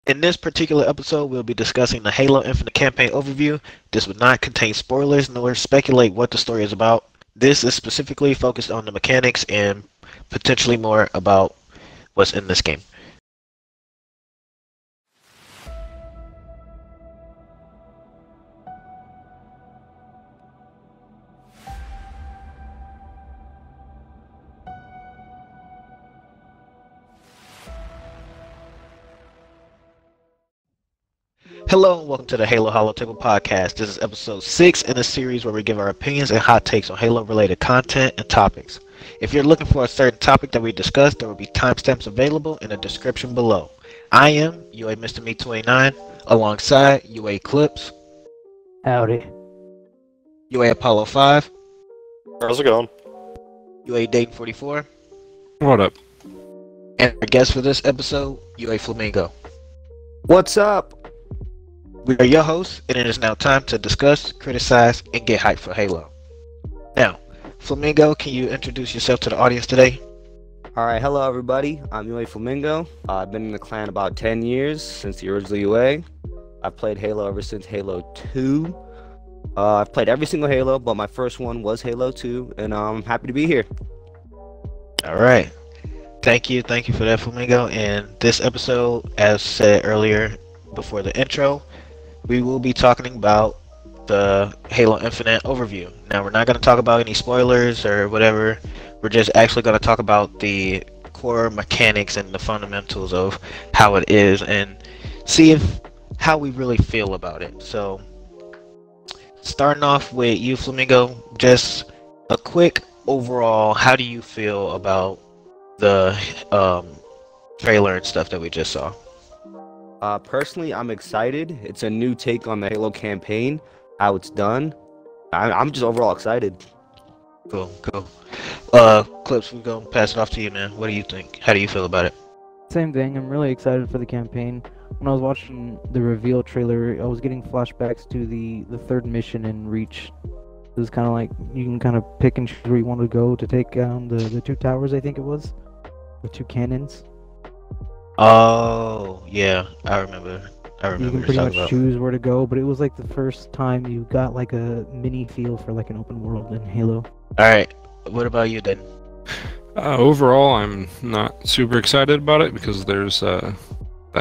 In this particular episode, we'll be discussing the Halo Infinite campaign overview. This will not contain spoilers nor speculate what the story is about. This is specifically focused on the mechanics and potentially more about what's in this game. Hello and welcome to the Halo Holo-Table podcast. This is episode 6 in a series where we give our opinions and hot takes on Halo-related content and topics. If you're looking for a certain topic that we discussed, there will be timestamps available in the description below. I am UA Mr. Me 29 alongside UA Clips, Howdy. UA Apollo 5, How's it going? UA Dayton 44, What up? and our guest for this episode, UA Flamingo. What's up? We are your hosts, and it is now time to discuss, criticize, and get hyped for Halo. Now, Flamingo, can you introduce yourself to the audience today? Alright, hello everybody. I'm UA Flamingo. I've been in the clan about 10 years, since the original UA. I've played Halo ever since Halo 2. I've played every single Halo, but my first one was Halo 2, and I'm happy to be here. Alright. Thank you for that, Flamingo. And this episode, as said earlier before the intro, we will be talking about the Halo Infinite overview. Now, we're not going to talk about any spoilers or whatever. We're just actually going to talk about the core mechanics and the fundamentals of how it is and see how we really feel about it. So, starting off with you, Flamingo, just a quick overall, how do you feel about the trailer and stuff that we just saw? Personally, I'm excited. It's a new take on the Halo campaign, how it's done. I'm just overall excited. Cool. Clips, we're going to pass it off to you, man. What do you think? How do you feel about it? Same thing. I'm really excited for the campaign. When I was watching the reveal trailer, I was getting flashbacks to the third mission in Reach. It was kind of like you can kind of pick and choose where you want to go to take down the two towers, I think it was. The two cannons. Oh, yeah. I remember You can pretty much choose where to go, but it was like the first time you got like a mini feel for like an open world in Halo. Alright. What about you, then? Overall, I'm not super excited about it because there's that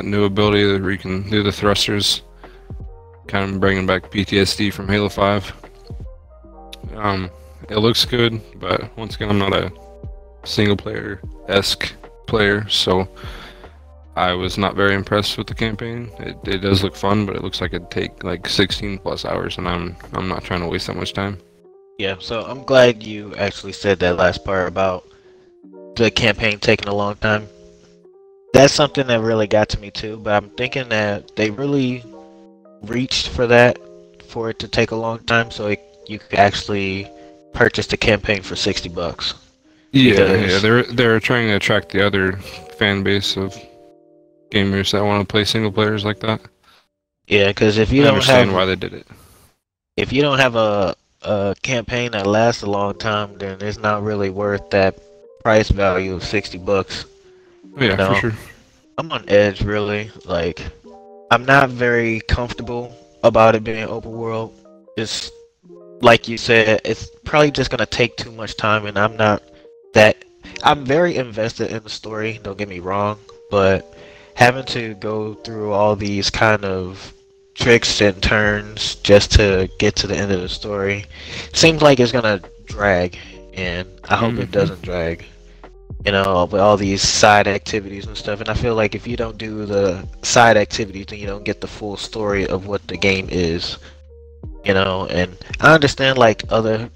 new ability that where you can do the thrusters, kind of bringing back PTSD from Halo 5. It looks good, but once again, I'm not a single-player-esque player, so I was not very impressed with the campaign. It does look fun, but it looks like it'd take like 16 plus hours, and I'm not trying to waste that much time. Yeah, so I'm glad you actually said that last part about the campaign taking a long time. That's something that really got to me too, but I'm thinking that they really reached for that, for it to take a long time, so you could actually purchase the campaign for $60. Yeah, they're trying to attract the other fan base of gamers that want to play single players like that. Yeah, because if you I don't understand have why they did it. if you don't have a campaign that lasts a long time, then it's not really worth that price value of $60. Oh, yeah, No. for sure. I'm on edge, really. Like, I'm not very comfortable about it being open world. It's like you said, it's probably just gonna take too much time, and I'm very invested in the story, don't get me wrong, but having to go through all these kind of tricks and turns just to get to the end of the story seems like it's gonna drag, and I hope it doesn't drag. You know, with all these side activities and stuff, and I feel like if you don't do the side activities, then you don't get the full story of what the game is. You know, and I understand like other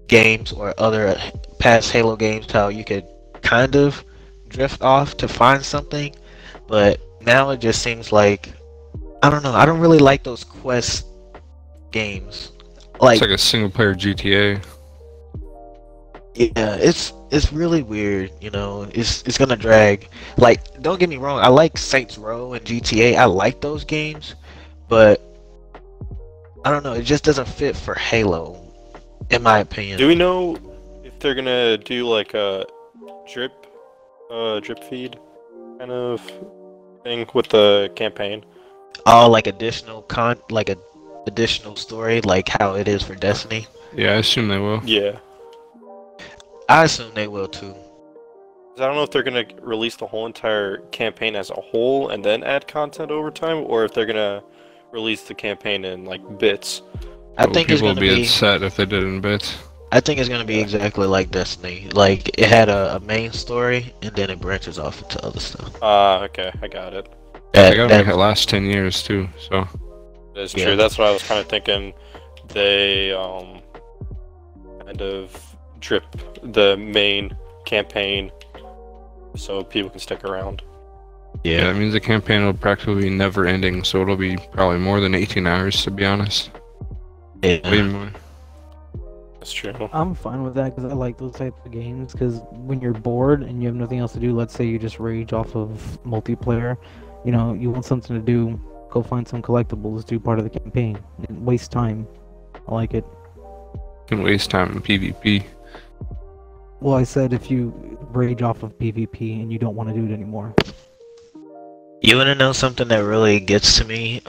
games or other past Halo games how you could kind of drift off to find something, but now it just seems like I don't know. I don't really like those quest games. It's like a single player GTA. Yeah, it's really weird, you know. It's gonna drag. Like, don't get me wrong, I like Saints Row and GTA. I like those games, but I don't know. It just doesn't fit for Halo, in my opinion. Do we know if they're gonna do like a drip feed kind of thing with the campaign? All like like a additional story, like how it is for Destiny. Yeah, I assume they will. Yeah. I assume they will too. 'Cause I don't know if they're gonna release the whole entire campaign as a whole and then add content over time, or if they're gonna release the campaign in like bits. I Well, think it's people would gonna be be. upset if they did it in bits. I think it's gonna be exactly like Destiny. Like it had a main story, and then it branches off into other stuff. Okay, I got it. They gotta make it last 10 years too, so. That's Yeah. true. That's what I was kind of thinking. They kind of drip the main campaign so people can stick around. Yeah, that means the campaign will practically be never ending, so it'll be probably more than 18 hours to be honest. Way Yeah. more. That's true. I'm fine with that because I like those types of games. Because when you're bored and you have nothing else to do, let's say you just rage off of multiplayer, you know, you want something to do, go find some collectibles, do part of the campaign, and waste time. I like it. You can waste time in PvP. Well, I said if you rage off of PvP and you don't want to do it anymore. You wanna know something that really gets to me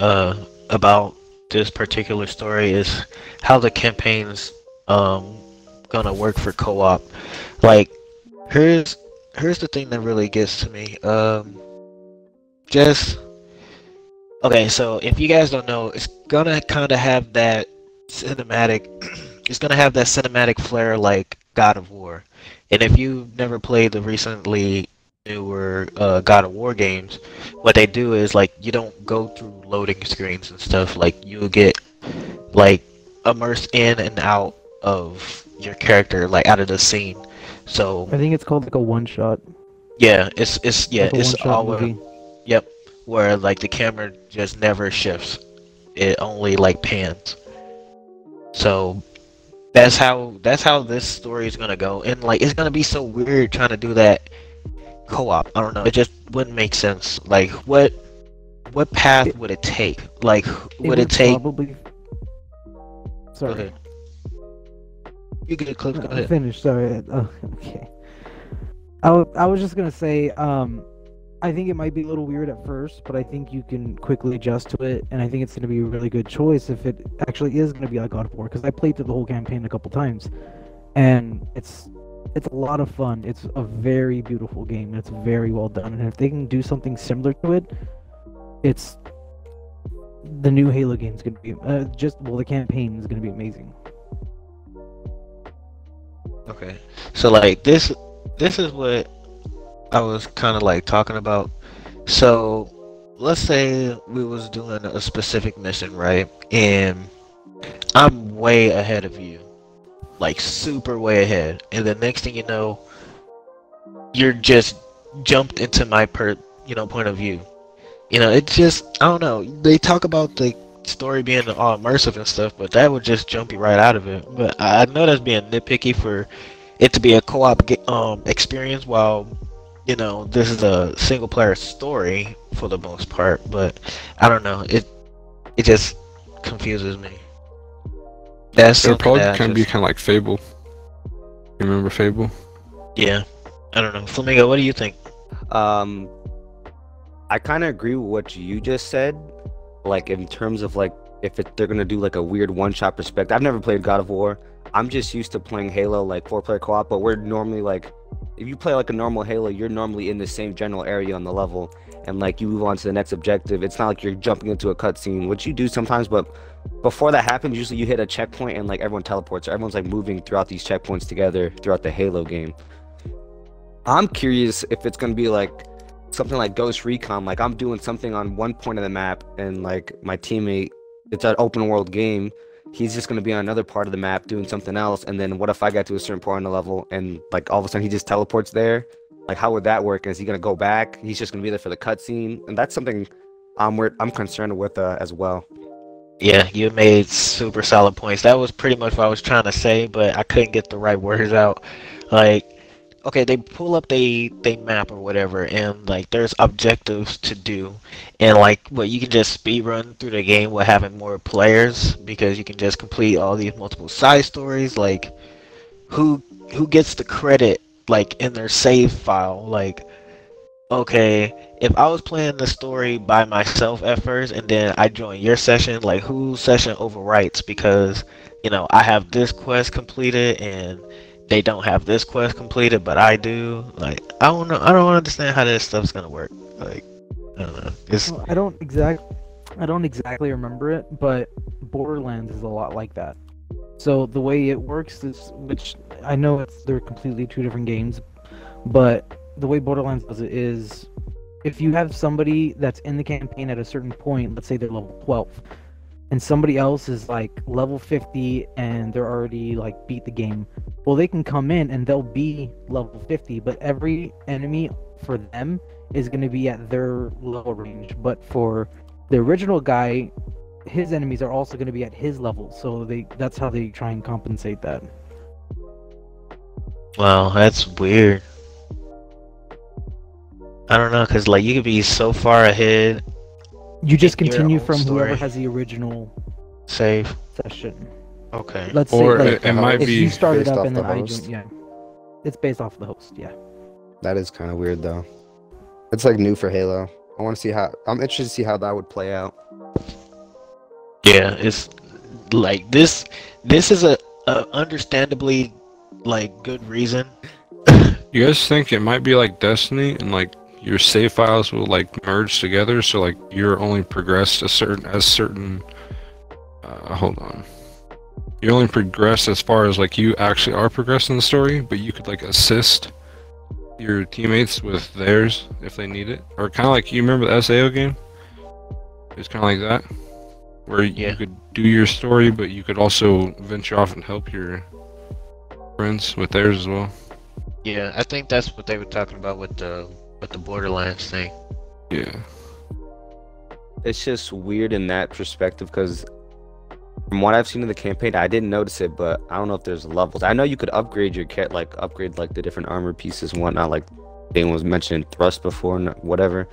about this particular story is how the campaign's gonna work for co-op. Like here's the thing that really gets to me. Just okay, so if you guys don't know, it's gonna kinda have that cinematic it's gonna have that cinematic flair like God of War. And if you've never played the recently newer God of War games, what they do is like you don't go through loading screens and stuff. Like you get like immersed in and out of your character, like out of the scene. So I think it's called like a one shot. yeah, it's Like a it's one-shot always movie. yep, where like the camera just never shifts. It only like pans. So that's how this story is gonna go, and like it's gonna be so weird trying to do that co-op. I don't know. It just wouldn't make sense. Like what path would it take? Like would it take? Probably. Go Sorry. ahead. You get it, Cliff. Go I'm ahead. finished. Sorry. Oh, okay. I was just gonna say, I think it might be a little weird at first, but I think you can quickly adjust to it, and I think it's gonna be a really good choice if it actually is gonna be like God of War, because I played through the whole campaign a couple times, and it's a lot of fun. It's a very beautiful game. It's very well done, and if they can do something similar to it, it's the new Halo game is gonna be the campaign is gonna be amazing. Okay. So like this is what I was kind of like talking about. So let's say we was doing a specific mission, right? And I'm way ahead of you. Like super way ahead. And the next thing you know, you're just jumped into my point of view. You know, it just I don't know. They talk about the story being all immersive and stuff, but that would just jump you right out of it. But I know that's being nitpicky for it to be a co-op experience, while this is a single player story for the most part. But I don't know, it just confuses me. That's It'll something probably that I kind of be just- kind of like Fable. You remember Fable? yeah. I don't know, Flamingo. What do you think? I kind of agree with what you just said. Like in terms of like if they're gonna do like a weird one-shot perspective. I've never played God of War. I'm just used to playing Halo like 4-player co-op, but we're normally like, if you play like a normal Halo, you're normally in the same general area on the level, and like you move on to the next objective. It's not like you're jumping into a cutscene, which you do sometimes, but before that happens, usually you hit a checkpoint and like everyone teleports. So everyone's like moving throughout these checkpoints together throughout the Halo game. I'm curious if it's gonna be like something like Ghost Recon. Like I'm doing something on one point of the map, and like my teammate, it's an open world game. He's just gonna be on another part of the map doing something else. And then what if I got to a certain point on the level and like all of a sudden he just teleports there? Like how would that work? Is he gonna go back? He's just gonna be there for the cutscene, and that's something I'm concerned with as well. Yeah, you made super solid points. That was pretty much what I was trying to say, but I couldn't get the right words out. Like, okay, they pull up they map or whatever, and like there's objectives to do, and like what you can just speed run through the game with having more players, because you can just complete all these multiple side stories. Like, who gets the credit like in their save file? Like, okay, if I was playing the story by myself at first and then I join your session, like whose session overwrites because, I have this quest completed and they don't have this quest completed, but I do. Like, I don't know. I don't understand how this stuff's gonna work. Like, I don't know. It's Well, I don't exactly remember it, but Borderlands is a lot like that. So the way it works is, which I know they're completely two different games, but the way Borderlands does it is, if you have somebody that's in the campaign at a certain point, let's say they're level 12, and somebody else is like level 50 and they're already like beat the game, well, they can come in and they'll be level 50, but every enemy for them is going to be at their level range. But for the original guy, his enemies are also going to be at his level, so that's how they try and compensate that. Well, that's weird. I don't know, cause like you could be so far ahead. You just In your continue own from whoever story. has the original Save. session. Okay. Let's Or say like, it might if be you started based up off and the then I host. joined, yeah, it's based off the host. Yeah. That is kind of weird though. It's like new for Halo. I want to see how. I'm interested to see how that would play out. Yeah, it's like this. This is a understandably like good reason. You guys think it might be like Destiny and like your save files will like merge together so like you're only progressed certain hold on. You only progress as far as like you actually are progressing the story, but you could like assist your teammates with theirs if they need it. Or kinda like you remember the SAO game? It's kinda like that. Where Yeah. you could do your story but you could also venture off and help your friends with theirs as well. Yeah, I think that's what they were talking about with the Borderlands thing. Yeah. It's just weird in that perspective because from what I've seen in the campaign, I didn't notice it, but I don't know if there's levels. I know you could upgrade your kit, like upgrade like the different armor pieces and whatnot. Like Dane was mentioning thrust before and whatever.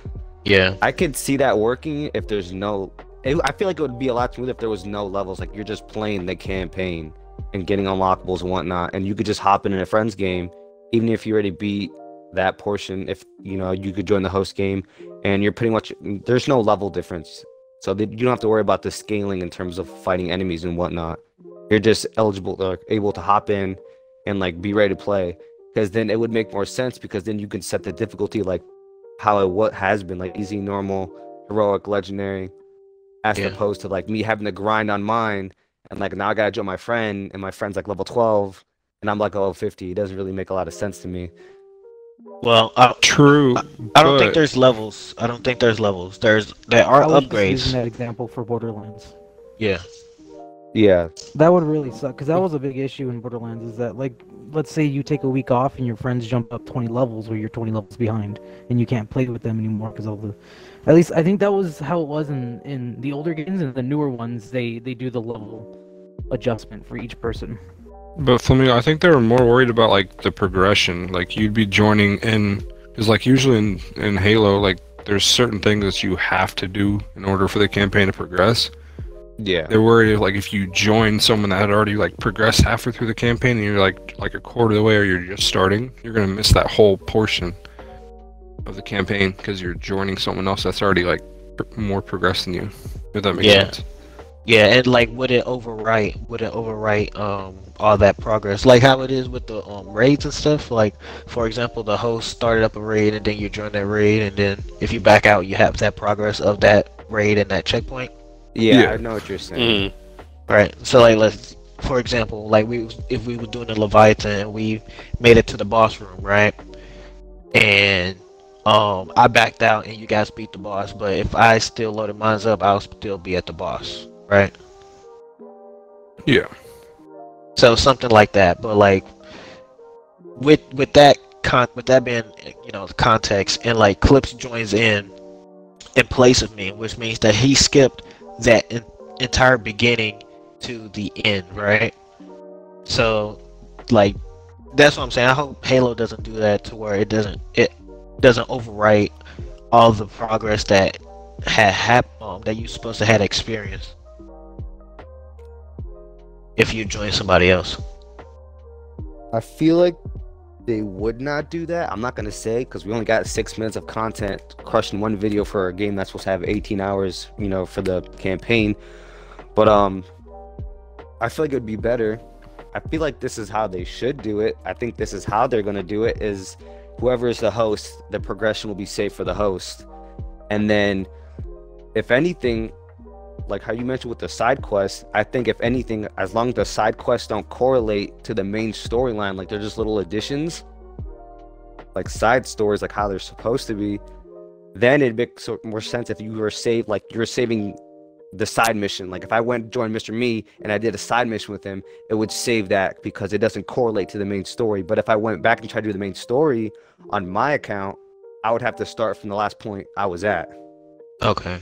Yeah. I could see that working if there's no. I feel like it would be a lot smoother if there was no levels. Like you're just playing the campaign and getting unlockables and whatnot, and you could just hop in a friend's game, even if you already beat that portion. If you could join the host game, and you're pretty much there's no level difference, so that you don't have to worry about the scaling in terms of fighting enemies and whatnot. You're just able to hop in and like be ready to play. Because then it would make more sense because then you can set the difficulty like how what has been like easy, normal, heroic, legendary, as Yeah. opposed to like me having to grind on mine and like now I gotta join my friend and my friend's like level 12 and I'm like level 50. It doesn't really make a lot of sense to me. Well, True. I don't think but- there's levels. I don't think there's levels. There are I was just upgrades. using that example for Borderlands. Yeah. Yeah, That would really suck because that was a big issue in Borderlands. Is that like, let's say you take a week off and your friends jump up 20 levels, where you're 20 levels behind, and you can't play with them anymore because of the. At least I think that was how it was in the older games, and the newer ones they do the level adjustment for each person. But Flamingo, I think they were more worried about like the progression. Like you'd be joining in, because like usually in Halo, like there's certain things that you have to do in order for the campaign to progress. yeah. They're worried if, like if you join someone that had already like progressed halfway through the campaign and you're like a quarter of the way or you're just starting, you're gonna miss that whole portion of the campaign because you're joining someone else that's already like more progressed than you. If that makes Yeah. sense. Yeah, and like would it overwrite all that progress? Like how it is with the raids and stuff? Like for example, the host started up a raid and then you join that raid and then if you back out you have that progress of that raid and that checkpoint. Yeah, Yeah. I know what you're saying. Right. So like let's for example, like if we were doing the Leviathan and we made it to the boss room, right? And I backed out and you guys beat the boss, but if I still loaded mine up, I'll still be at the boss, right? Yeah. So something like that, but like with that being context and like Clips joins in place of me, which means that he skipped that entire beginning to the end, right? So like that's what I'm saying. I hope Halo doesn't do that to where it doesn't overwrite all the progress that that you're supposed to have experienced if you join somebody else. I feel like they would not do that. I'm not gonna say because we only got 6 minutes of content crushed in one video for a game that's supposed to have 18 hours, you know, for the campaign. But I feel like it would be better. I feel like this is how they should do it. I think this is how they're gonna do it. Is whoever is the host, the progression will be safe for the host, and then if anything, like how you mentioned with the side quests, I think if anything, as long as the side quests don't correlate to the main storyline, like they're just little additions, like side stories, like how they're supposed to be, then it makes more sense if you were saved, like you're saving the side mission. Like if I went to join Mr. Me and I did a side mission with him, it would save that because it doesn't correlate to the main story. But if I went back and tried to do the main story on my account, I would have to start from the last point I was at. Okay.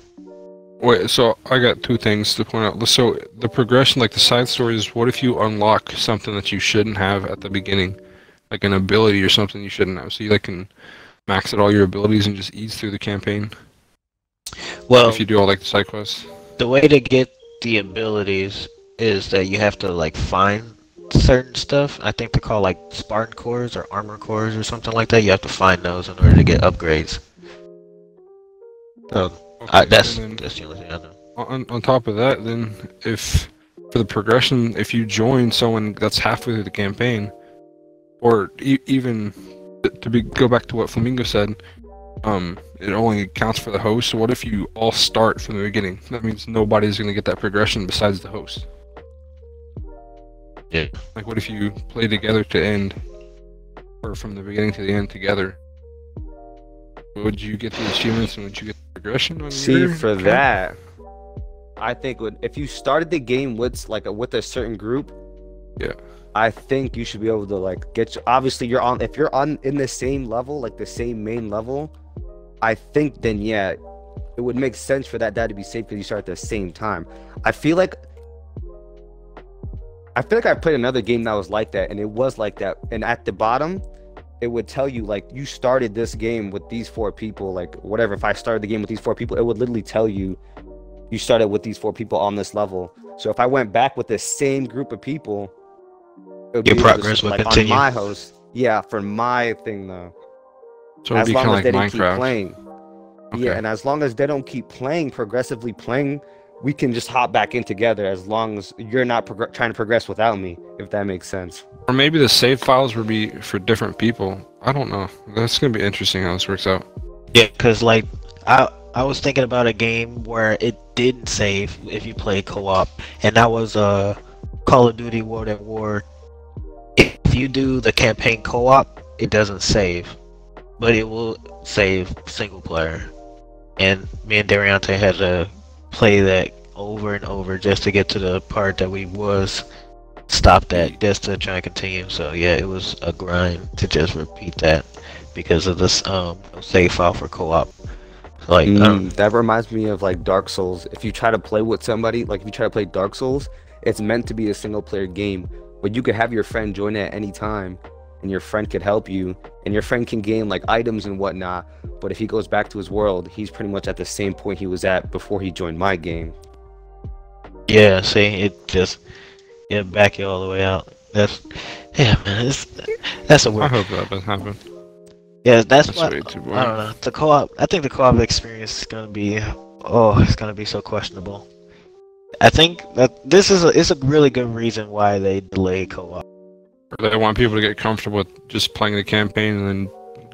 Wait, so I got two things to point out. So the progression, like the side stories, what if you unlock something that you shouldn't have at the beginning? Like an ability or something you shouldn't have. So you like can max out all your abilities and just ease through the campaign? Well, if you do all like the side quests? the way to get the abilities is that you have to like find certain stuff. I think they're called like Spartan cores or armor cores or something like that. You have to find those in order to get upgrades. So Okay, that's and then the only thing I know. on top of that, then if for the progression, if you join someone that's halfway through the campaign, or even go back to what Flamingo said, it only counts for the host. So what if you all start from the beginning? That means nobody's going to get that progression besides the host. Yeah. Like what if you play together to end, or from the beginning to the end together? Would you get the achievements and would you get the progression on See, your for account? that, I think if you started the game with with a certain group, Yeah. I think you should be able to like obviously if you're on in the same level, like the same main level, I think then yeah, it would make sense for that to be safe because you start at the same time. I feel like I played another game that was like that, and it was like that. And at the bottom, it would tell you like you started this game with these 4 people, like whatever. If I started the game with these 4 people, it would literally tell you you started with these 4 people on this level. So if I went back with the same group of people, it would Your be able to, progress would like, continue. on my host. Yeah, for my thing though. So it'd As be long kind as of they like didn't keep Minecraft. playing. Okay. Yeah, and as long as they don't keep playing, progressively playing, we can just hop back in together as long as you're not trying to progress without me, if that makes sense. Or maybe the save files would be for different people. I don't know. That's gonna be interesting how this works out. Yeah, because like I was thinking about a game where it didn't save if you play co-op, and that was Call of Duty World at War. If you do the campaign co-op, it doesn't save, but it will save single player. And me and Dariante had to play that over and over just to get to the part that we was stopped at, just to try and continue. So yeah, it was a grind to just repeat that because of this save file for co-op. Like That reminds me of like Dark Souls. If you try to play with somebody, like if you try to play Dark Souls, it's meant to be a single player game, but you could have your friend join at any time, and your friend could help you, and your friend can gain like items and whatnot. But if he goes back to his world, he's pretty much at the same point he was at before he joined my game. yeah, see, it just back you all the way out. That's man, that's a I weird. hope that doesn't happen. Yeah, that's That's what way too I boring. don't know. The co-op. I think the co-op experience is gonna be. Oh, it's gonna be so questionable. I think that it's a really good reason why they delay co-op. Or they want people to get comfortable with just playing the campaign and then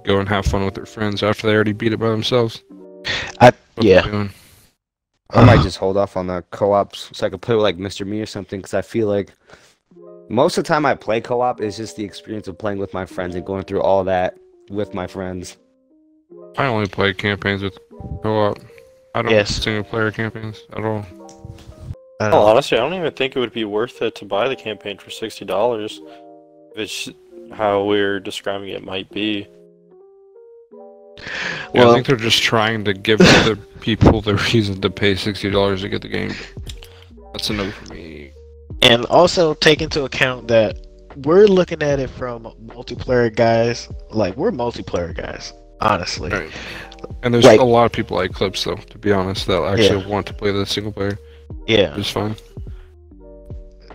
go and have fun with their friends after they already beat it by themselves. What Yeah. they're doing. I might just hold off on the co-ops so I could play with like Mr. Me or something, because I feel like most of the time I play co-op is just the experience of playing with my friends and going through all that with my friends. I only play campaigns with co-op. I don't Yes. single player campaigns at all. I don't Well, know. honestly, I don't even think it would be worth it to buy the campaign for $60. If it's how we're describing it might be. Yeah, Well- I think they're just trying to give the people the reason to pay $60 to get the game. That's a no for me. And also take into account that we're looking at it from multiplayer guys. Like we're multiplayer guys, honestly. Right. And there's Like- a lot of people like Clips, though, to be honest, that actually want to play the single player. Yeah. It's fine.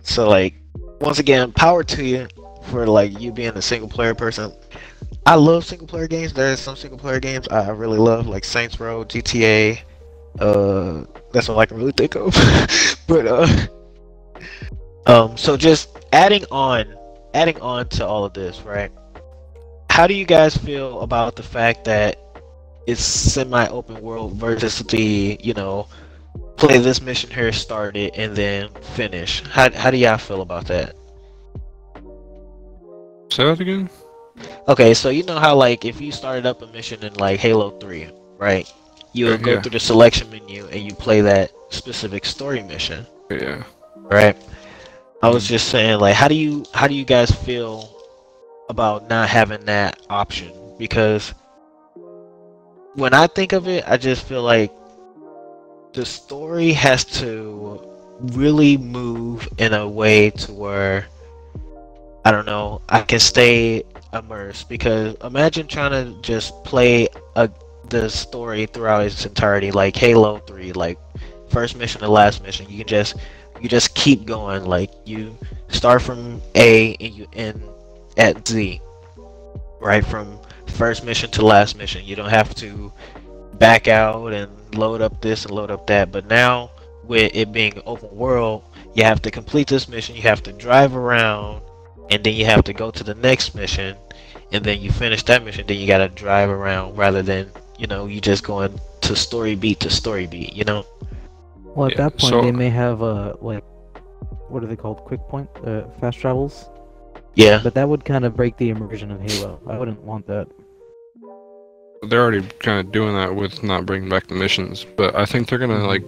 So like, once again, power to you for like you being a single player person. I love single player games. There's some single player games I really love, like Saints Row, GTA. That's all I can really think of. But so just adding on to all of this, right? How do you guys feel about the fact that it's semi-open world versus the, play this mission here, start it, and then finish? How do y'all feel about that? Say that again? Okay, so you know how like if you started up a mission in like Halo 3, right? You would go Yeah. through the selection menu and you play that specific story mission, Yeah. right? I was just saying, like, how do you guys feel about not having that option? Because when I think of it, I just feel like the story has to really move in a way to where, I don't know, I can stay immersed. Because imagine trying to just play the story throughout its entirety, like Halo 3, like first mission to last mission. You just keep going, like you start from A and you end at Z, right? From first mission to last mission. You don't have to back out and load up this and load up that. But now with it being open world, you have to complete this mission, you have to drive around, and then you have to go to the next mission, and then you finish that mission, then you gotta drive around rather than, you just going to story beat to story beat, Well, at Yeah, that point, so- they may have like, what are they called? Quick point, fast travels. Yeah. But that would kind of break the immersion of Halo. I wouldn't want that. They're already kind of doing that with not bringing back the missions, but I think they're gonna like.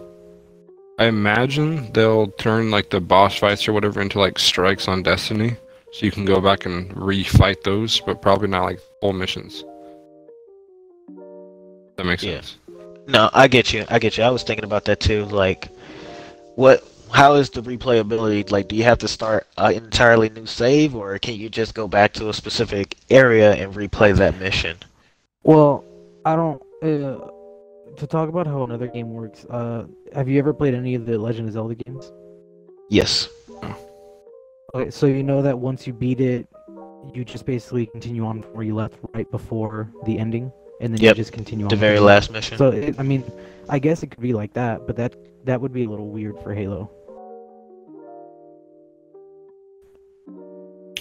I imagine they'll turn like the boss fights or whatever into like strikes on Destiny, so you can go back and refight those, but probably not like full missions. That makes Yeah. sense. No, I get you. I was thinking about that too. Like, how is the replayability? Like, do you have to start an entirely new save, or can you just go back to a specific area and replay that mission? Well, I don't. To talk about how another game works, have you ever played any of the Legend of Zelda games? Yes. Okay, so you know that once you beat it, you just basically continue on where you left right before the ending, and then Yep, you just continue on. The with very it. last mission. So I mean, I guess it could be like that, but that would be a little weird for Halo.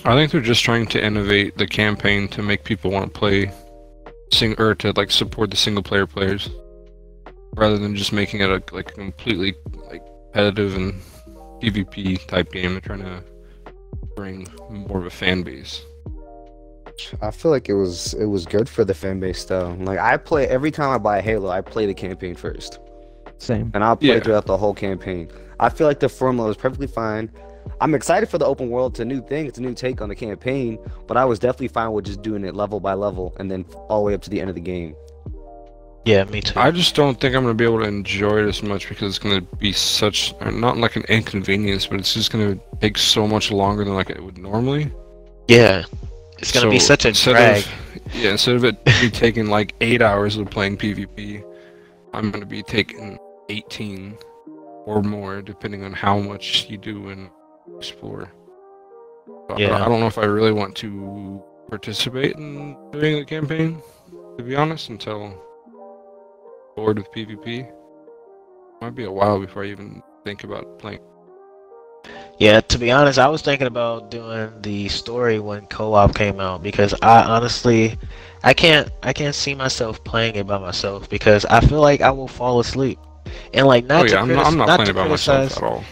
I think they're just trying to innovate the campaign to make people want to play, or to like support the single player players, rather than just making it a completely like competitive and PvP type game. They're trying to bring more of a fan base. I feel like it was good for the fan base though. Like every time I buy Halo, I play the campaign first, Same. and I'll play Yeah. throughout the whole campaign. I feel like the formula is perfectly fine. I'm excited for the open world. It's a new thing. It's a new take on the campaign. But I was definitely fine with just doing it level by level and then all the way up to the end of the game. Yeah, me too. I just don't think I'm gonna be able to enjoy it as much because it's gonna be such not like an inconvenience, but it's just gonna take so much longer than like it would normally. Yeah. It's gonna be So such a instead drag. Instead of it be taking like 8 hours of playing PvP, I'm gonna be taking 18 or more, depending on how much you do and explore. So Yeah. I don't know if I really want to participate in doing the campaign, to be honest, until bored with PvP. Might be a while before I even think about playing. Yeah, to be honest, I was thinking about doing the story when co-op came out because I honestly, I can't see myself playing it by myself because I feel like I will fall asleep. And like Oh yeah, I'm not playing to it by myself criticize, at all.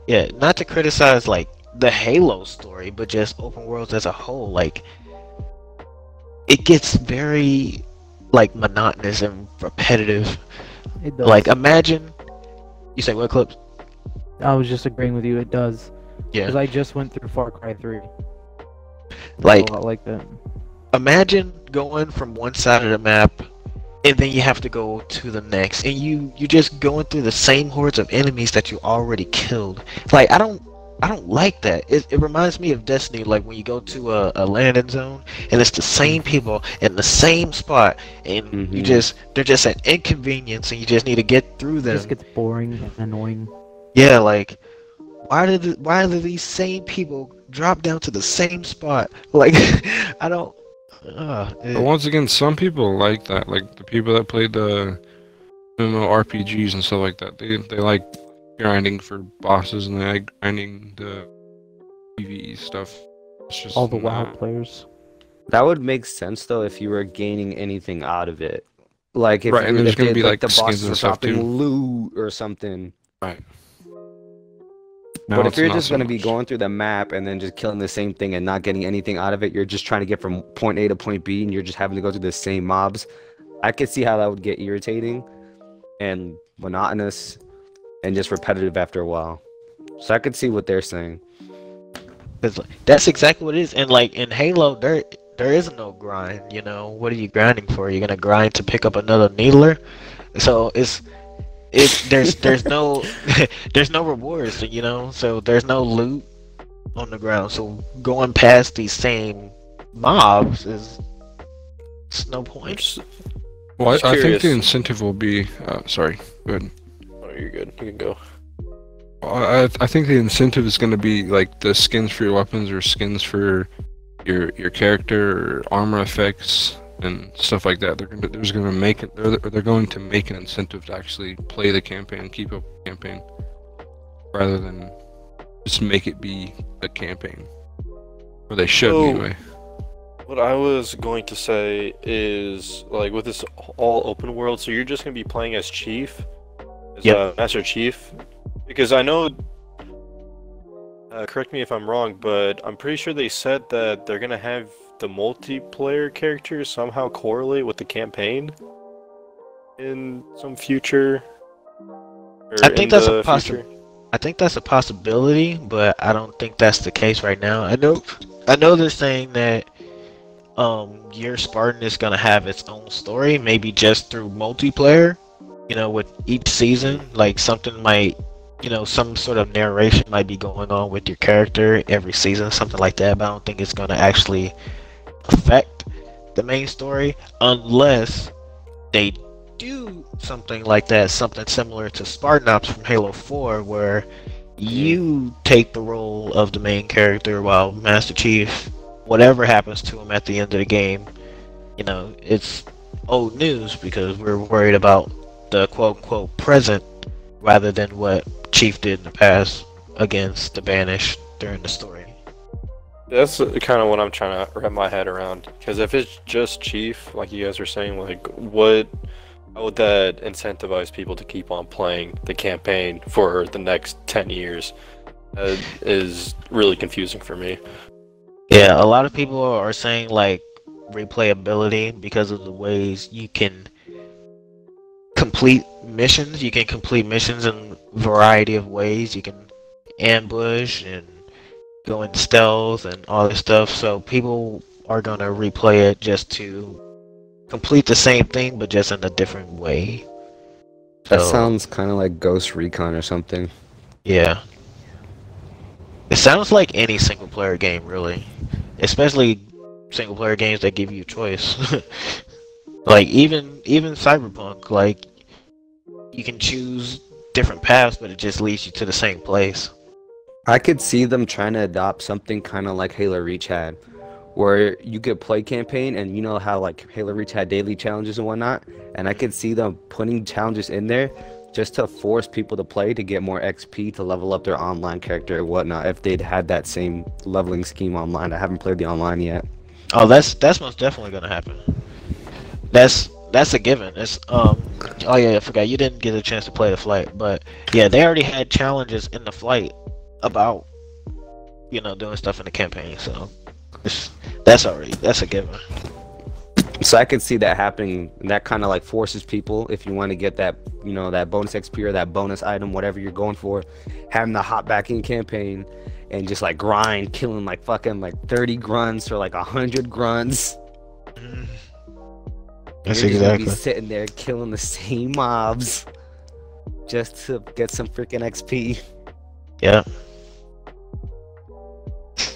yeah, not to criticize like the Halo story, but just open worlds as a whole. Like, it gets very like monotonous and repetitive. It does. Like, imagine you say what clips? I was just agreeing with you. It does. Yeah. Because I just went through Far Cry 3. It's Like- a lot like that. Imagine going from one side of the map and then you have to go to the next and you just going through the same hordes of enemies that you already killed. Like, I don't like that. It reminds me of Destiny, like when you go to a landing zone and it's the same people in the same spot and they're just an inconvenience and you just need to get through It them. just gets boring and annoying. Yeah, like why do these same people drop down to the same spot? Like, I don't But once again, some people like that. Like the people that play the MMORPGs and stuff like that. They like grinding for bosses and they like grinding the PvE stuff. It's just All the WoW not- players. That would make sense though if you were gaining anything out of it. Like if Right, and there's if gonna they- be, like, the skins bosses and were stuff, dropping too. loot or something. Right. But Now if it's you're not just so gonna be much. going through the map and then just killing the same thing and not getting anything out of it, you're just trying to get from point A to point B and you're just having to go through the same mobs. I could see how that would get irritating and monotonous and just repetitive after a while. So I could see what they're saying. 'Cause that's exactly what it is. And like in Halo, there is no grind. You know, what are you grinding for? You're gonna grind to pick up another needler. So there's no there's no rewards. You know, so there's no loot on the ground. So going past these same mobs is it's no I'm point. just, Well, Just I think the curious. incentive will be. Sorry. Go ahead. oh, you're good. You can go. I think the incentive is going to be like the skins for your weapons or skins for your character or armor effects and stuff like that. They're going to make it. They're going to make an incentive to actually play the campaign and keep up with the campaign, rather than just make it be a campaign. Or they should Oh. anyway. What I was going to say is, like, with this all open world, so you're just going to be playing as Chief? As Yep. Master Chief? Because I know, correct me if I'm wrong, but I'm pretty sure they said that they're going to have the multiplayer characters somehow correlate with the campaign in some future. Or I think in that's a the possi- future. I think that's a possibility, but I don't think that's the case right now. I know they're saying that your Spartan is gonna have its own story, maybe just through multiplayer. You know, with each season, like something might, some sort of narration might be going on with your character every season, something like that. But I don't think it's gonna actually affect the main story unless they do something like that, something similar to Spartan Ops from Halo 4, where you take the role of the main character while Master Chief, whatever happens to him at the end of the game, it's old news because we're worried about the quote-unquote present rather than what Chief did in the past against the Banished during the story. That's kind of what I'm trying to wrap my head around. Because if it's just Chief, like you guys were saying, like, how would that incentivize people to keep on playing the campaign for the next 10 years? Is really confusing for me. Yeah, a lot of people are saying like replayability because of the ways you can complete missions. You can complete missions in a variety of ways. You can ambush and go in stealth and all this stuff. So people are gonna replay it just to complete the same thing, but just in a different way. That So, sounds kind of like Ghost Recon or something. yeah. It sounds like any single player game, really. Especially single player games that give you a choice. Like even Cyberpunk, like you can choose different paths, but it just leads you to the same place. I could see them trying to adopt something kind of like Halo Reach had, where you could play campaign and you know how like Halo Reach had daily challenges and whatnot, and I could see them putting challenges in there just to force people to play to get more XP to level up their online character and whatnot. If they'd had that same leveling scheme online, I haven't played the online yet. Oh, that's most definitely gonna happen. That's a given. It's oh yeah, I forgot you didn't get a chance to play the flight, but yeah, they already had challenges in the flight about doing stuff in the campaign. So that's a given. So I could see that happening, and that kind of like forces people, if you want to get that, that bonus XP or that bonus item, whatever you're going for, having the hop back in campaign and just like grind, killing like fucking like 30 grunts or like 100 grunts. That's You're just gonna exactly. be sitting there killing the same mobs just to get some freaking XP. Yeah.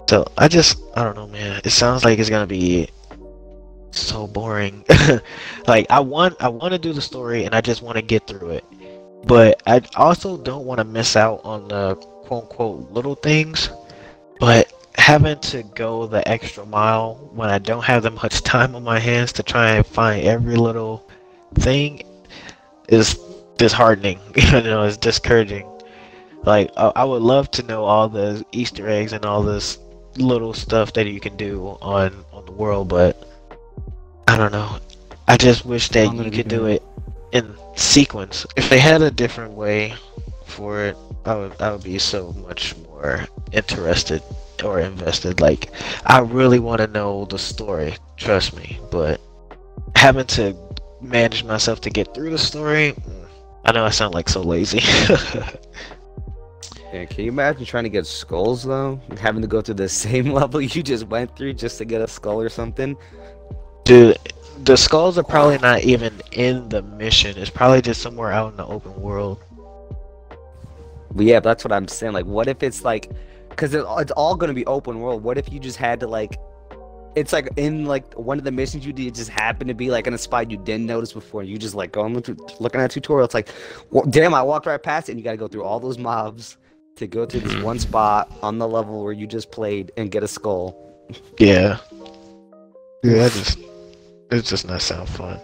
So I don't know, man. It sounds like it's gonna be so boring. Like I want to do the story and I just want to get through it, but I also don't want to miss out on the quote unquote little things. But having to go the extra mile when I don't have that much time on my hands to try and find every little thing is disheartening. It's discouraging. Like I would love to know all the Easter eggs and all this little stuff that you can do on the world, but I don't know. I just wish that you could do it in sequence. If they had a different way for it, I would be so much more interested or invested. Like, I really want to know the story, trust me, but having to manage myself to get through the story, I know I sound like so lazy. Yeah, can you imagine trying to get skulls though? Having to go through the same level you just went through just to get a skull or something? Dude, the skulls are probably not even in the mission. It's probably just somewhere out in the open world. But yeah, that's what I'm saying. Like, what if it's like, because it's all gonna be open world. What if you just had to like, it's like in like one of the missions you did, it just happened to be like in a spot you didn't notice before. You just like going looking at a tutorial. It's like, well, damn, I walked right past it, and you gotta go through all those mobs to go to this one spot on the level where you just played and get a skull. Yeah. Yeah, it's just not sound fun.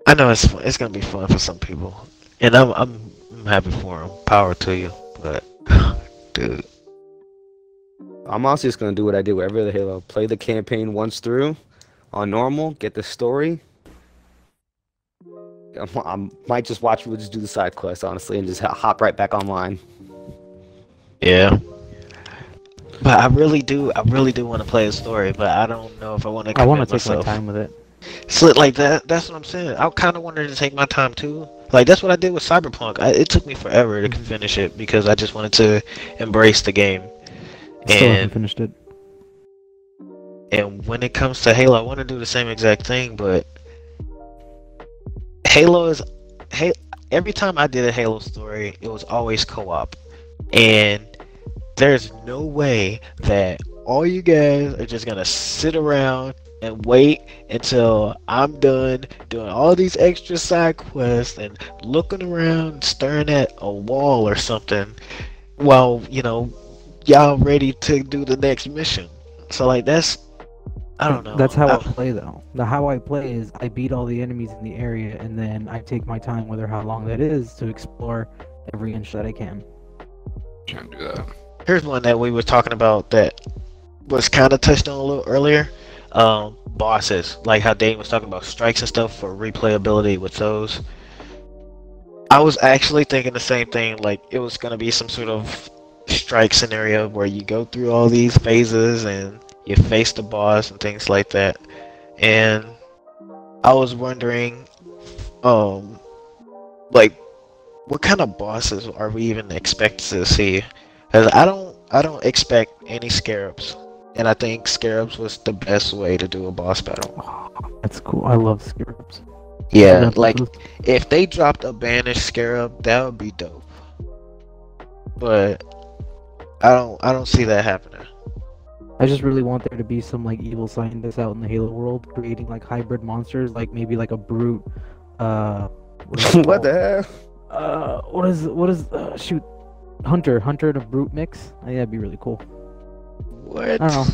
I know it's fun. It's gonna be fun for some people, and I'm happy for them. Power to you, but dude, I'm also just gonna do what I did with every other Halo: play the campaign once through, on normal, get the story. I might just watch people just do the side quests, honestly, and just hop right back online. yeah. But I really do want to play a story, but I don't know if I want to. I want to take myself. my time with it. So like that's what I'm saying. I kind of wanted to take my time too. Like that's what I did with Cyberpunk. It took me forever to finish it because I just wanted to embrace the game. Still haven't finished it. And when it comes to Halo, I want to do the same exact thing, but Halo is every time I did a Halo story, it was always co-op. And there's no way that all you guys are just gonna sit around and wait until I'm done doing all these extra side quests and looking around, staring at a wall or something while, y'all ready to do the next mission. So like I don't know. That's how I play though. How I play is I beat all the enemies in the area and then I take my time, whether how long that is, to explore every inch that I can. Can't do that. Here's one that we were talking about that was kind of touched on a little earlier. Bosses, like how Dane was talking about strikes and stuff for replayability with those. I was actually thinking the same thing, like it was gonna be some sort of strike scenario where you go through all these phases and you face the boss and things like that. And I was wondering, like what kind of bosses are we even expected to see? Because I don't expect any scarabs. And I think scarabs was the best way to do a boss battle. Oh, that's cool. I love scarabs. Yeah, like if they dropped a banished scarab, that would be dope. But I don't see that happening. I just really want there to be some like evil scientists out in the Halo world creating like hybrid monsters, like maybe like a brute. What the hell? What is shoot, Hunter and a brute mix? I think that'd be really cool. What? I don't know.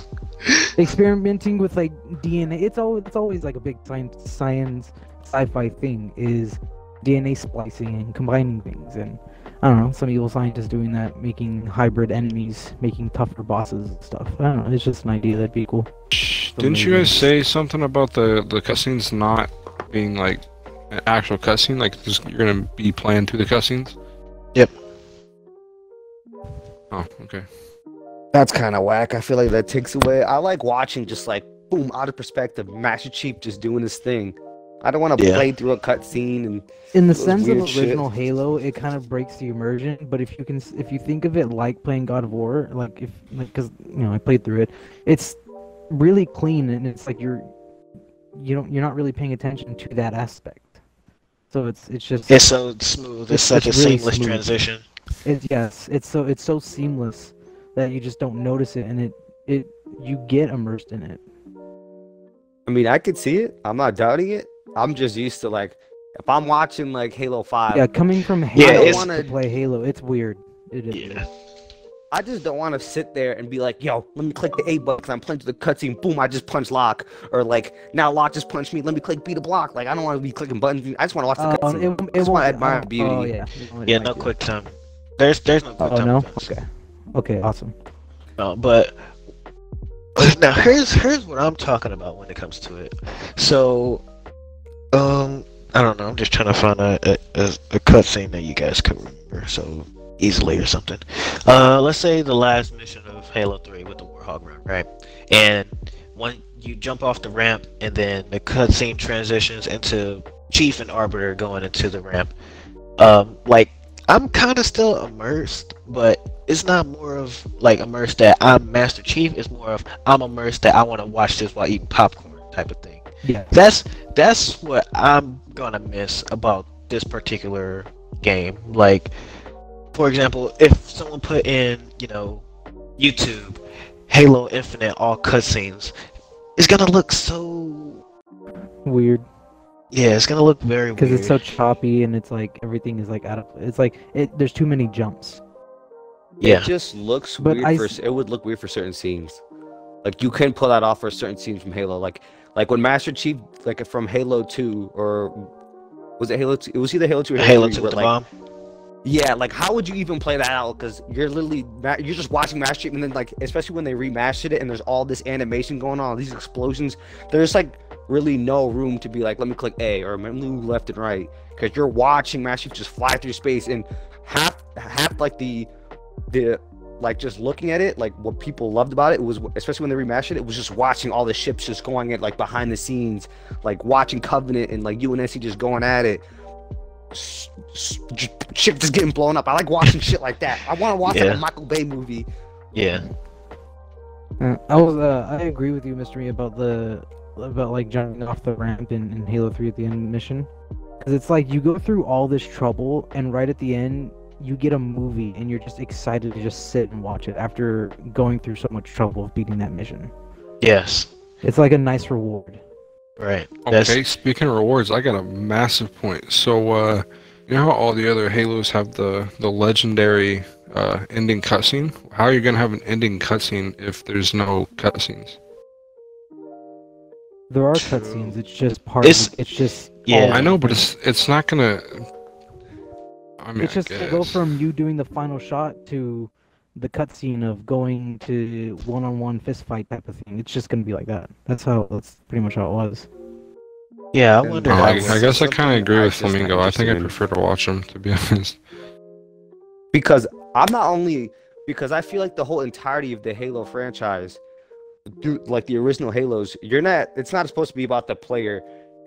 Experimenting with like DNA. It's always like a big science sci-fi thing is DNA splicing and combining things, and I don't know, some evil scientists doing that, making hybrid enemies, making tougher bosses and stuff. I don't know, it's just an idea that'd be cool. Didn't you guys say something about the cutscenes not being like an actual cutscene? Like you're gonna be playing through the cutscenes? Yep. Oh, okay. That's kind of whack. I feel like that takes away. I like watching just like boom out of perspective, Master Chief just doing his thing. I don't want to play through a cutscene and. In the sense of original shit. Halo, it kind of breaks the immersion. But if you think of it like playing God of War, because I played through it, it's really clean and it's like you're not really paying attention to that aspect. So it's just. It's so smooth. It's such a really seamless smooth. transition. It's so seamless that you just don't notice it, and you get immersed in it. I mean, I could see it. I'm not doubting it. I'm just used to like, if I'm watching like Halo 5. Yeah, coming from Halo, Yeah, to play Halo, it's weird. It is. Yeah. I just don't want to sit there and be like, yo, let me click the A button because I'm playing to the cutscene. Boom, I just punched Locke. Or like, now Locke just punched me. Let me click B to block. Like, I don't want to be clicking buttons. I just want to watch the cutscene. I just want to admire beauty. Oh yeah. Yeah, no quick time. There's no quick time. Oh no. buttons. Okay. Okay. Awesome. No, but now here's what I'm talking about when it comes to it. So, I don't know. I'm just trying to find a cutscene that you guys could remember so easily or something. Let's say the last mission of Halo 3 with the Warhog run, right? And when you jump off the ramp, and then the cutscene transitions into Chief and Arbiter going into the ramp. Like, I'm kind of still immersed, but it's not more of like immersed that I'm Master Chief. It's more of I'm immersed that I want to watch this while eating popcorn type of thing. Yeah. That's what I'm gonna miss about this particular game. Like, for example, if someone put in, YouTube, Halo Infinite all cutscenes, it's gonna look so Weird. yeah, it's gonna look very weird. Because it's so choppy and it's like everything is like out of. It's like there's too many jumps. Yeah. It just looks But weird. It would look weird for certain scenes. Like you can pull that off for certain scenes from Halo. Like when Master Chief, like from Halo 2, or was it Halo 2? It was either Halo 2 or Halo 3, 2 where, with the like, bomb. Yeah, like how would you even play that out? Because you're just watching Master Chief, and then like especially when they remastered it, and there's all this animation going on, these explosions. There's like really no room to be like, let me click A or let me move left and right, because you're watching Master Chief just fly through space, and half like the like just looking at it, like what people loved about it was, especially when they remastered it, was just watching all the ships just going at like behind the scenes, like watching Covenant and like UNSC just going at it. Ship just getting blown up. I like watching shit like that. I want to watch like a Michael Bay movie. Yeah. I agree with you, Mystery, about like jumping off the ramp in Halo 3 at the end mission, because it's like you go through all this trouble and right at the end you get a movie and you're just excited to just sit and watch it after going through so much trouble of beating that mission. Yes. It's like a nice reward. Right. Okay, speaking of rewards, I got a massive point. So, you know how all the other Halos have the legendary ending cutscene? How are you going to have an ending cutscene if there's no cutscenes? There are cutscenes. It's just part It's- of it. It's just yeah. I know, but it's not going to... I mean, it's just I to go guess. from you doing the final shot to the cutscene of going to one-on-one fist fight type of thing. It's just gonna be like that. That's pretty much how it was. Yeah, I And wonder Oh, how. I guess I kind of agree with just not Flamingo. I think I interested in. prefer to watch them, to be honest. Because I feel like the whole entirety of the Halo franchise, like the original Halos, it's not supposed to be about the player.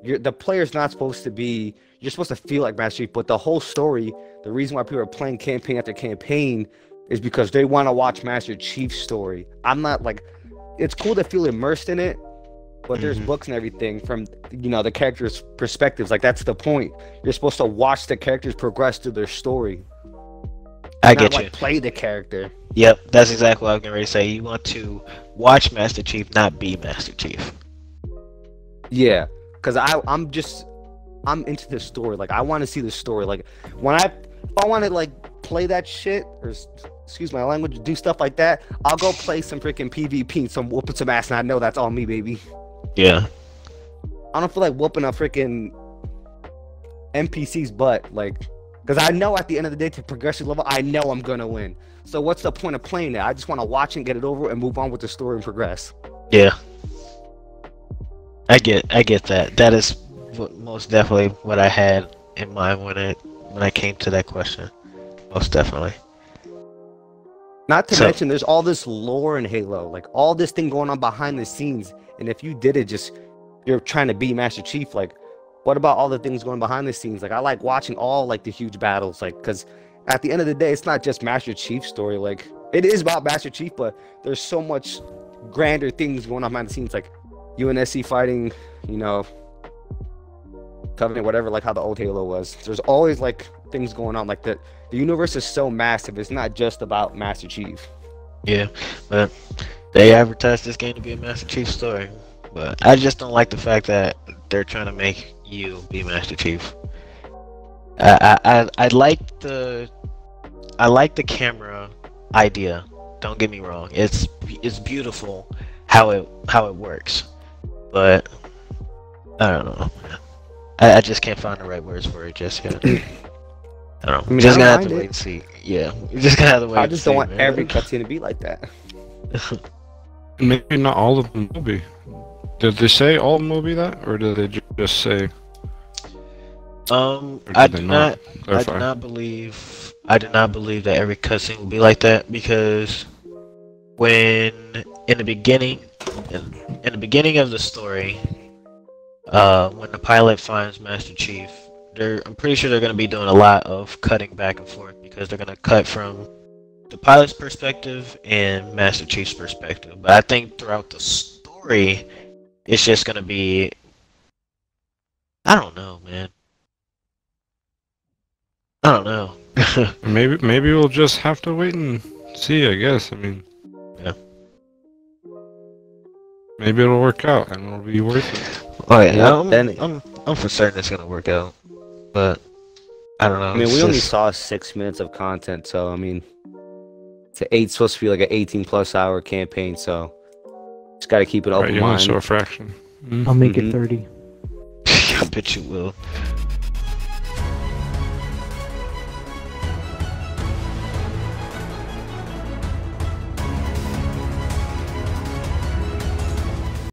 The player's not supposed to be, you're supposed to feel like Master Chief, but the whole story, the reason why people are playing campaign after campaign is because they want to watch Master Chief's story. I'm not like, it's cool to feel immersed in it, but there's books and everything from, the characters' perspectives. Like, that's the point. You're supposed to watch the characters progress through their story. I Not get like you. play the character. Yep, that's exactly what I was getting ready to say. You want to watch Master Chief, not be Master Chief. Yeah, because I'm into this story. Like, I want to see the story. Like, if I want to like play that shit, or excuse my language, do stuff like that, I'll go play some freaking PvP and some whooping some ass, and I know that's all me, baby. Yeah. I don't feel like whooping a freaking NPC's butt, like, because I know at the end of the day, to progress your level, I know I'm gonna win. So what's the point of playing that? I just want to watch and get it over and move on with the story and progress. Yeah. I get that. That is most definitely what I had in mind when I came to that question. Most definitely. Not to So- mention, there's all this lore in Halo, like all this thing going on behind the scenes. And if you did it, you're trying to be Master Chief. Like, what about all the things going behind the scenes? Like, I like watching all like the huge battles, like, because at the end of the day, it's not just Master Chief's story. Like, it is about Master Chief, but there's so much grander things going on behind the scenes, like UNSC fighting, Covenant, whatever, like how the old Halo was. There's always like things going on, like that. The universe is so massive. It's not just about Master Chief. Yeah. But they advertised this game to be a Master Chief story. But I just don't like the fact that they're trying to make you be Master Chief. I like the camera idea Don't get me wrong. It's beautiful how it works, but I don't know. I just can't find the right words for it just yet. I don't know. I mean, Just I gonna don't have to mind wait it. and see. Yeah, we just gonna have to wait. I and just see, don't want man. every cutscene to be like that. Maybe not all of them will be. Did they say all of them will be that, or did they just say? Or I did they do not not. I clarify? do not believe. I do not believe that every cutscene will be like that because when in the beginning, in the beginning of the story, when the pilot finds Master Chief, I'm pretty sure they're going to be doing a lot of cutting back and forth because they're going to cut from the pilot's perspective and Master Chief's perspective. But I think throughout the story, it's just going to be. I don't know, man. I don't know. Maybe we'll just have to wait and see. I guess. I mean. Yeah. Maybe it'll work out and it'll be worth it. Oh yeah, Yep, then- I'm for certain it's gonna work out, but I don't know. I mean, it's we only just- saw 6 minutes of content, so I mean, it's supposed to be like an 18+ hour campaign, so just got to keep an Right, open you only mind. saw a fraction. I'll make Mhm. it 30. I bet you will.